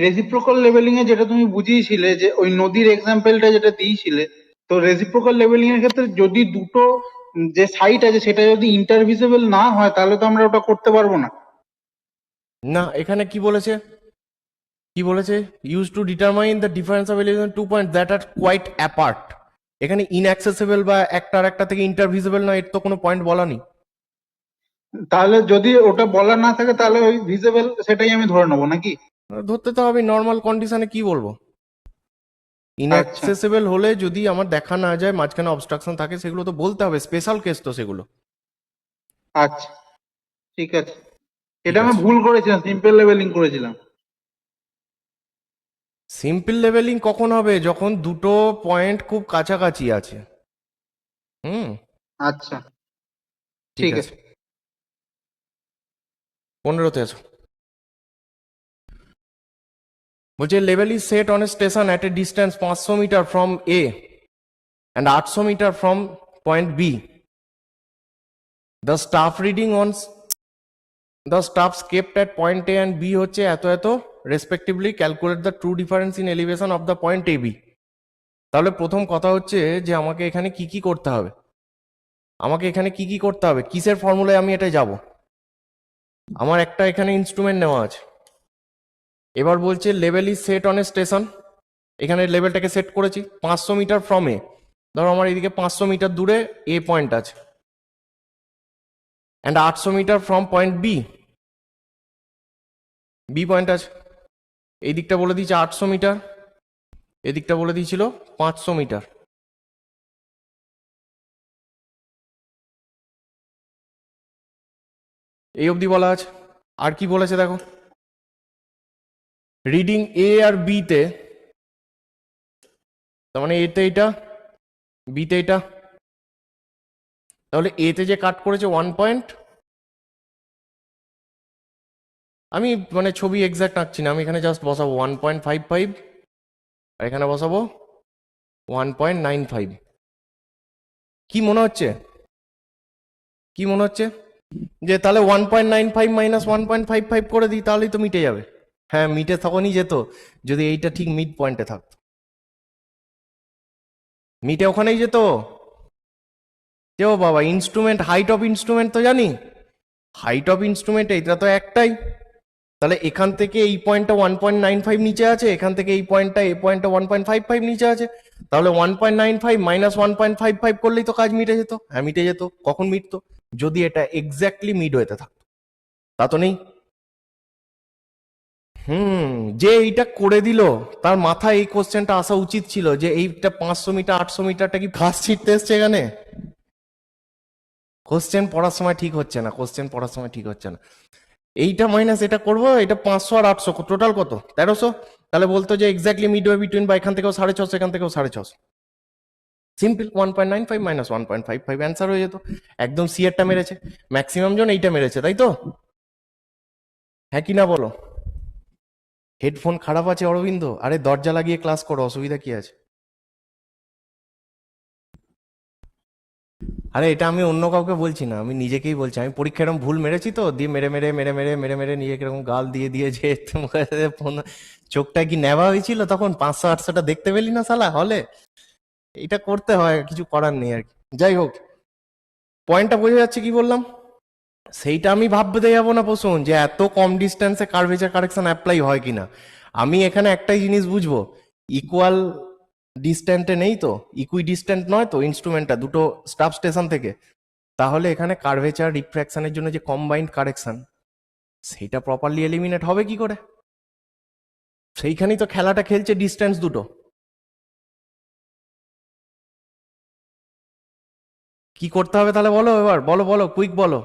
রেসিপ্রোকাল লেভেলিং এ যেটা তুমি বুঝিয়েছিলে, যে ওই নদীর এক্সাম্পলটা যেটা দিয়েছিলে, তো রেসিপ্রোকাল লেভেলিং এর ক্ষেত্রে যদি দুটো যে সাইট আছে সেটা যদি ইন্টারভিজিবল না হয় তাহলে তো আমরা ওটা করতে পারবো না। না, এখানে কি বলেছে, কি বলেছে, use to determine the difference of elevation 2 point that are quite apart. এখানে ইনঅ্যাক্সেসিবল বা একটা আর একটা থেকে ইন্টারভিজিবল না, এর তো কোনো পয়েন্ট বলা নেই। তাহলে যদি ওটা বলা না থাকে তাহলে ওই ভিজিবল সেটাই আমি ধরে নেবো নাকি? ধরতে তো হবে, নর্মাল কন্ডিশনে কি বলবো, আচ্ছা ইনঅ্যাক্সেসিবল হলে যদি আমার দেখা না যায়, মাঝখানে অবস্ট্রাকশন থাকে, সেগুলো তো বলতে হবে, স্পেশাল কেস তো সেগুলো। আচ্ছা, ঠিক আছে। ঠিক এটা আমি আছে, ভুল করেছিলাম, সিম্পল লেভেলিং করেছিলাম। সিম্পল লেভেলিং কখন হবে, যখন দুটো পয়েন্ট খুব কাছাকাছি আছে। হুম, আচ্ছা, ঠিক ঠিক আছে। আছে। 15তে আছো। বলছে level is set on a station at a distance 500 metre from A and 800 metre from point B. The staff reading on the staffs kept at point A and B হচ্ছে এত এত respectively, calculate the true difference in elevation of the point A B. তাহলে প্রথম কথা হচ্ছে যে আমাকে এখানে কি কি করতে হবে, আমাকে এখানে কি কি করতে হবে, কিসের ফর্মুলায় আমি এটা যাব। আমার একটা এখানে ইনস্ট্রুমেন্ট নেওয়া আছে। এবার বলছে level is set on a station, এখানে লেভেলটাকে সেট করেছি 500 মিটার ফ্রম এ। ধরো আমার এদিকে 500 মিটার দূরে এ পয়েন্ট আছে, and 800 metre from point B, B point আছে। এই দিকটা বলে দিয়েছে 800 মিটার, এদিকটা বলে দিয়েছিল 500 মিটার। এই অবধি বলা আছে। আর কি বলেছে দেখো, রিডিং এ আর বি তে, তার মানে এতে এটা, বিতে এটা, তাহলে এতে যে কাট করেছে 1 পয়েন্ট, আমি মানে ছবি এক্সাক্ট আঁকছি না, আমি এখানে জাস্ট বসাবো 1.55, আর এখানে বসাবো 1.95। কি মনে হচ্ছে, কি মনে হচ্ছে যে তাহলে 1.95 মাইনাস 1.55 করে দিই, তাহলেই তো মিটে যাবে। হ্যাঁ, মিটে তখনই যেত যদি এইটা ঠিক মিড পয়েন্টে থাকতো, মিটে ওখানেই যেত। যেও বাবা, ইনস্ট্রুমেন্ট, হাইট অফ ইনস্ট্রুমেন্ট তো জানি, হাইট অফ ইনস্ট্রুমেন্ট এটা তো একটাই। তাহলে এখান থেকে এই পয়েন্টটা 1.95 নিচে আছে, এখান থেকে এই পয়েন্টটা, এই পয়েন্টটা 1.55 নিচে আছে, তাহলে 1.95 মাইনাস 1.55 করলেই তো কাজ মিটে যেত। হ্যাঁ মিটে যেত, কখন মিটতো, যদি এটা এক্স্যাক্টলি মিড ওয়েতে থাকতো, তা তো নেই। যে এইটা করে দিল তার মাথায় এই কোশ্চেনটা আসা উচিত ছিল যে এইটা 500 মিটার 800 মিটারটা কি ঘাস ছিটতে এসছে এখানে। কোশ্চেন পড়ার সময় ঠিক হচ্ছে না, কোশ্চেন পড়ার সময় ঠিক হচ্ছে না। এইটা মাইনাস এটা করবো, এটা 500 আর 800 টোটাল কত, 1300। তাহলে বলতো যে এক্স্যাক্টলি মিড ওয়ে বিটুইন, বা এখান থেকেও 650, এখান থেকেও 650। সিম্পল, 1.95 মাইনাস 1.55 অ্যান্সার হয়ে যেত। একদম সি এরটা মেরেছে, ম্যাক্সিমাম জন এইটা মেরেছে, তাই তো? হ্যাঁ কি না বলো? হেডফোন খারাপ আছে অরবিন্দ, আরে দরজা লাগিয়ে ক্লাস করো, অসুবিধা কি আছে? আরে এটা আমি অন্য কাউকে বলছি না, আমি নিজেকেই বলছি। আমি পরীক্ষা এরকম ভুল মেরেছি তো, দিয়ে মেরে মেরে মেরে মেরে মেরে মেরে নিজেকে এরকম গাল দিয়ে দিয়ে যে চোখটা কি নেওয়া হয়েছিল তখন, 500-800টা দেখতে পেলি না শালা হলে। এটা করতে হয়, কিছু করার নেই আর কি। যাই হোক, পয়েন্টটা বোঝা যাচ্ছে কি বললাম। সেইটা আমি ভাবতে যাবো না প্রশ্ন যে এত কম ডিস্টেন্সে কার্ভেচার কারেকশন অ্যাপ্লাই হয় কিনা। আমি এখানে একটাই জিনিস বুঝবো, ইকুয়াল ডিস্ট্যান্টে নেই তো, ইকুই ডিস্ট্যান্ট নয় তো ইনস্ট্রুমেন্টটা দুটো স্টাফ স্টেশন থেকে, তাহলে এখানে কার্ভেচার রিফ্র্যাকশনের জন্য যে কম্বাইন্ড কারেকশন, সেইটা প্রপারলি এলিমিনেট হবে কি করে? সেইখানেই তো খেলাটা খেলছে ডিস্টেন্স দুটো। কি করতে হবে তাহলে বলো, এবার বলো বলো, কুইক বলো।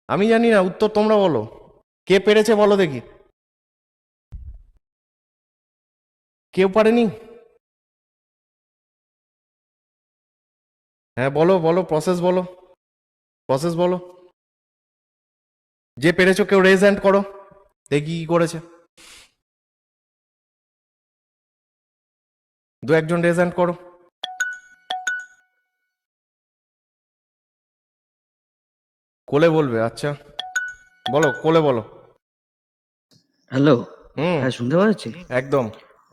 আমি জানি না, উত্তর তোমরা বলো। কে পেরেছে বলো দেখি, কেউ পারেনি? হ্যাঁ বলো বলো, প্রসেস বলো, প্রসেস বলো। যে পেরেছো কেউ রেজ হ্যান্ড করো, দেখি কি করেছে। দু একজন রেজ হ্যান্ড করো। কোলে বলবে, আচ্ছা বলো, কোলে বলো। হ্যালো। হুম, হ্যাঁ, শুনতে পাচ্ছি। একদম।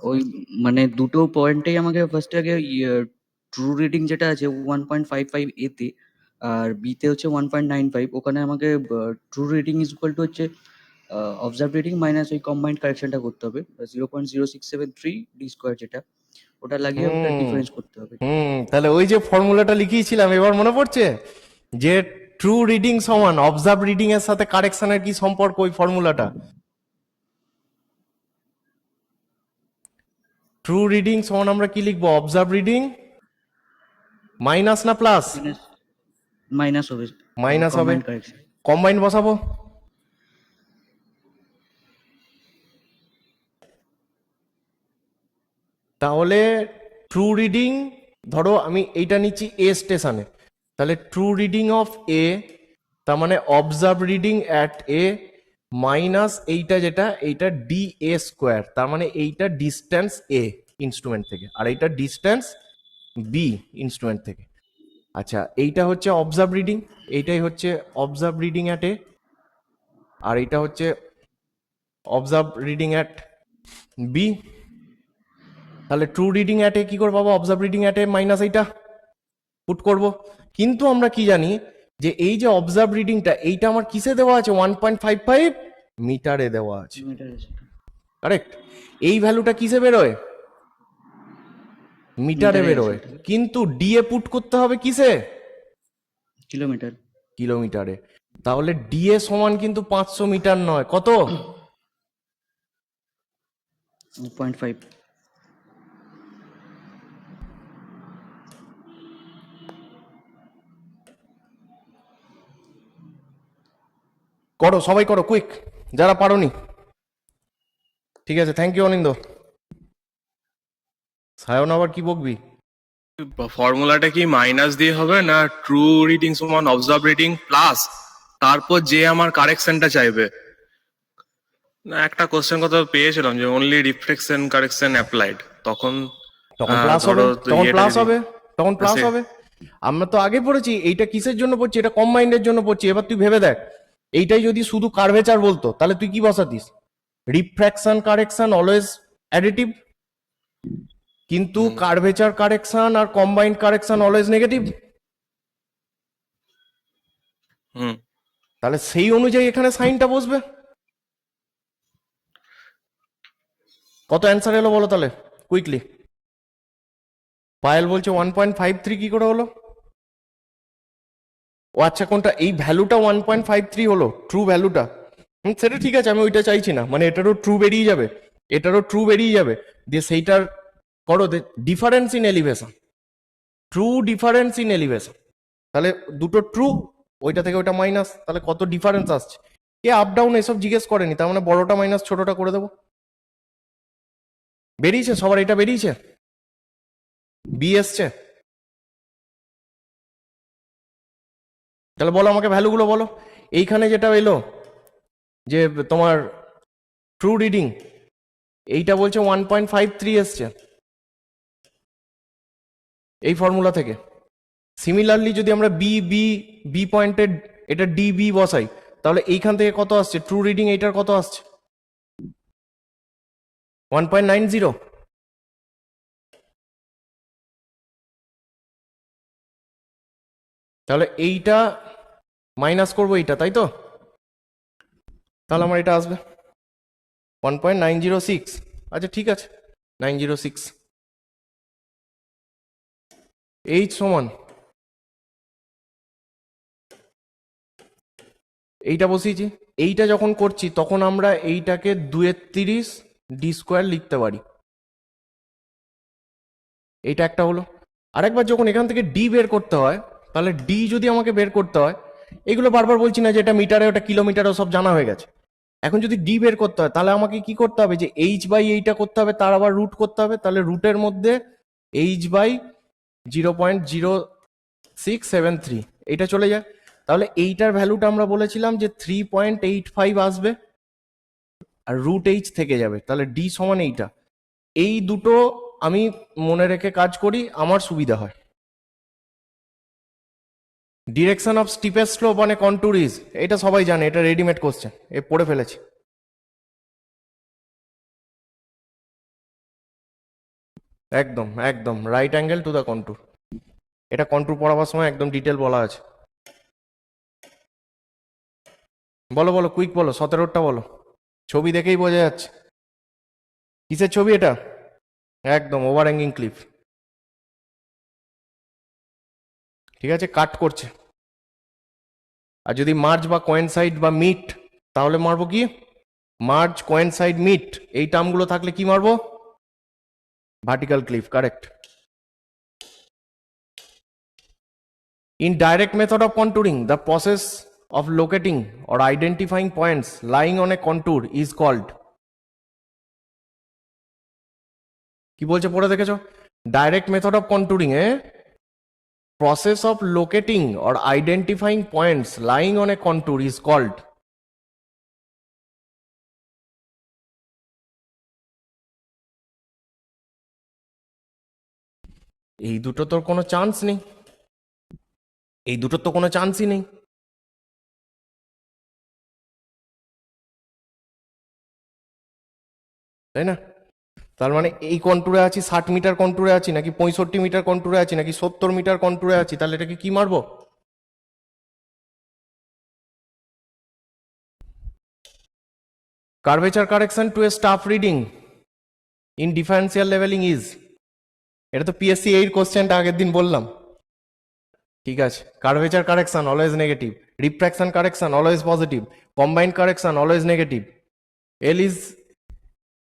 ওই মানে দুটো পয়েন্টেই আমাকে ফার্স্ট আগে ট্রু রিডিং যেটা আছে 1.55 এতে, আর বিতে হচ্ছে 1.95, ওখানে আমাকে true reading is equal to হচ্ছে অবজার্ভ রিডিং মাইনাস ওই কম্বাইন্ড কারেকশনটা করতে হবে 0.0673 ডি স্কোয়ার, যেটা ওটা লাগিয়ে ওটা হুম ডিফারেন্স করতে হবে। তাহলে ওই যে ফর্মুলাটা লিখিয়েছিলাম এবার মনে পড়ছে, যে ট্রু রিডিং সমান অবজার্ভ রিডিং এর সাথে কারেকশনের কি সম্পর্ক, ওই ফর্মুলাটা। ট্রু রিডিং সমান আমরা কি লিখবো, অবজার্ভ রিডিং মাইনাস না প্লাস, মাইনাস মাইনাস হবে, মাইনাস হবে, কম্বাইন্ড কারেকশন। কম্বাইন বসাবো। তাহলে ট্রু রিডিং, ধরো আমি এইটা নিচ্ছি এ স্টেশনে, তাহলে ট্রু রিডিং অফ এ, তার মানে observe reading at a minus এইটা যেটা এইটা ডি এ স্কোয়ার, তার মানে এইটা ডিস্টেন্স এ ইনস্ট্রুমেন্ট থেকে, আর এইটা ডিস্টেন্স বি ইনস্ট্রুমেন্ট থেকে। আচ্ছা, এইটা হচ্ছে অবজার্ভ রিডিং, এইটাই হচ্ছে অবজার্ভ রিডিং অ্যাট এ, আর এইটা হচ্ছে অবজার্ভ রিডিং অ্যাট বি। তাহলে ট্রু রিডিং অ্যাট এ কি করে পাবো, observe reading at a minus এইটা পুট করব। কিন্তু আমরা কি জানি যে এই যে অবজার্ভ রিডিংটা এইটা আমার কিসে দেওয়া আছে, 1.55 মিটারে দেওয়া আছে, কারেক্ট। এই ভ্যালুটা কিসে বেরোয়, মিটারে বেরোয়, কিন্তু ডিএ পুট করতে হবে কিসে, কিলোমিটার। কিলোমিটারে। তাহলে ডিএ সমান কিন্তু 500 মিটার নয়, কত, 0.5। করো সবাই করো কুইক, যারা পারোনি। ঠিক আছে, থ্যাংক ইউ অনিন্দ। সায়ন আবার কি বকবি, ফর্মুলাটা কি মাইনাস দিয়ে হবে না ট্রু রিডিং সমান অবজার্ভ রিডিং প্লাস তারপর যে আমার কারেকশনটা চাইবে? না, একটা কোশ্চেন কথা পেয়েছিলাম যে অনলি রিফ্লেকশন কারেকশন অ্যাপ্লাইড, তখন তখন প্লাস হবে, ধরো তখন ইয়েটা প্লাস যদি- হবে, তখন প্লাস সে- হবে। আমরা তো আগে পড়েছি এইটা কিসের জন্য পড়ছি, এটা কম্বাইন্ডের জন্য পড়ছি। এবার তুই ভেবে দেখ, এইটাই যদি শুধু কার্ভেচার বলতো তাহলে তুই কি বসাতিস, রিফ্র্যাকশন কারেকশন অলওয়েজ অ্যাডিটিভ, কিন্তু কার্ভেচার কারেকশন আর কম্বাইন্ড কারেকশন অলওয়েজ নেগেটিভ। হুম তাহলে সেই অনুযায়ী এখানে সাইনটা বসবে। কত অ্যান্সার এলো বলো তাহলে কুইকলি। পায়েল বলছে 1.53, কি করে হলো? ও আচ্ছা, কোনটা, এই ভ্যালুটা 1.53 হলো ট্রু ভ্যালুটা। সেটা ঠিক আছে, আমি ওইটা চাইছি না, মানে এটারও ট্রু বেরিয়ে যাবে, এটারও ট্রু বেরিয়ে যাবে, দিয়ে সেইটার করো difference in elevation, true difference in elevation. তাহলে দুটো ট্রু, ওইটা থেকে ওইটা মাইনাস, তাহলে কত ডিফারেন্স আসছে। কে আপ ডাউন এসব জিজ্ঞেস করেনি, তার মানে বড়টা মাইনাস ছোটটা করে দেবো। বেরিয়েছে সবার, এটা বেরিয়েছে, বি এসছে। তাহলে বলো আমাকে ভ্যালুগুলো বলো। এইখানে যেটা এলো যে তোমার ট্রু রিডিং, এইটা বলছে 1.53 এসছে এই ফর্মুলা থেকে। সিমিলারলি যদি আমরা বি বি বি পয়েন্টেড এটা ডি বি বসাই, তাহলে এইখান থেকে কত আসছে ট্রু রিডিং, এইটার কত আসছে 1.90। তাহলে এইটা মাইনাস করবো এইটা, তাই তো, তাহলে আমার এটা আসবে 1.906। আচ্ছা ঠিক আছে, 906। এইচ সমান এইটা বসিয়েছি। এইটা যখন করছি তখন আমরা এইটাকে 2/30 ডি স্কোয়ার লিখতে পারি, এইটা একটা হলো। আরেকবার যখন এখান থেকে ডি বের করতে হয়, তাহলে ডি যদি আমাকে বের করতে হয়, এগুলো বারবার বলছি না যে এটা মিটারে ওটা কিলোমিটারে সব জানা হয়ে গেছে। এখন যদি ডি বের করতে হয় তাহলে আমাকে কি করতে হবে, যে এইচ বাই এইটা করতে হবে, তার আবার রুট করতে হবে, তাহলে রুটের মধ্যে এইচ বাই 0.0673 এইটা চলে যায়। তাহলে এইটার ভ্যালুটা আমরা বলেছিলাম যে 3.85 আসবে, আর রুট এইচ থেকে যাবে, তাহলে ডি সমান এইটা। এই দুটো আমি মনে রেখে কাজ করি, আমার সুবিধা হয়। ডিরেকশন অফ স্টিপেস্ট স্লোপ মানে কন্টুর ইজ, এটা সবাই জানে, এটা রেডিমেড কোশ্চেন, এ পড়ে ফেলেছি। একদম একদম right angle to the contour, এটা কন্টুর পড়াবার সময় একদম ডিটেল বলা আছে। বলো বলো, কুইক বলো, 17টা বলো, ছবি দেখেই বোঝা যাচ্ছে। কিসের ছবি এটা? একদম ওভার হ্যাঙ্গিং ক্লিফ। ঠিক আছে, কাট করছে। আর যদি মার্জ বা কোয়েনসাইড বা মিট, তাহলে মারবো কি? মার্জ, কোয়েনসাইড, মিট, এই টার্মগুলো থাকলে কি মারবো? Vertical cliff, correct. In direct method of contouring, the process of locating or identifying points lying on a contour is called. কি বলছে পড়ে দেখেছো? Direct method of contouring a process of locating or identifying points lying on a contour is called. এই দুটো তোর কোনো chance নেই, এই দুটোর তো কোনো চান্সই নেই। তাই না? তার মানে এই কন্টুরে আছি, 60 মিটার কন্টুরে আছি, নাকি 65 মিটার কন্টুরে আছি, নাকি 70 মিটার কন্টুরে আছি, তাহলে এটাকে কি মারবো? Curvature correction to a staff reading in differential levelling is. এটা তো পিএসসি এই কোশ্চেনটা আগের দিন বললাম। ঠিক আছে, curvature correction always negative, refraction correction always positive, combined correction always negative. L is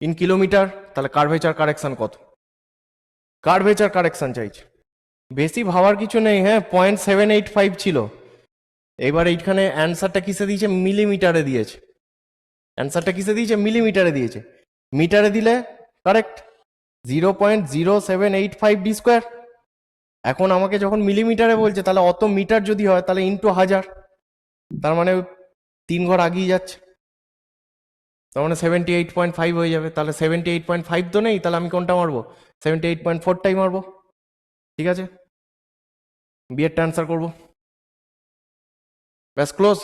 in kilometre, তাহলে কার্ভেচার কারেকশন কত? কার্ভেচার কারেকশন চাইছে, বেশি ভাবার কিছু নেই। হ্যাঁ, 0.785 ছিল। এবার এইখানে অ্যান্সারটা কিসে দিয়েছে? মিলিমিটারে দিয়েছে। অ্যান্সারটা কিসে দিয়েছে? মিলিমিটারে দিয়েছে। মিটারে দিলে কারেক্ট 0.0785 ডি স্কোয়ার। এখন আমাকে যখন মিলিমিটারে বলছে, তাহলে অত মিটার যদি হয় তাহলে ইন্টু 1000, তার মানে 3 ঘর আগিয়ে যাচ্ছে, তার মানে 78.5 হয়ে যাবে। তাহলে 78.5 তো নেই, তাহলে আমি কোনটা মারবো? 78.4টাই মারবো। ঠিক আছে, বিয়েরটা অ্যান্সার করবো, ব্যাস ক্লোজ।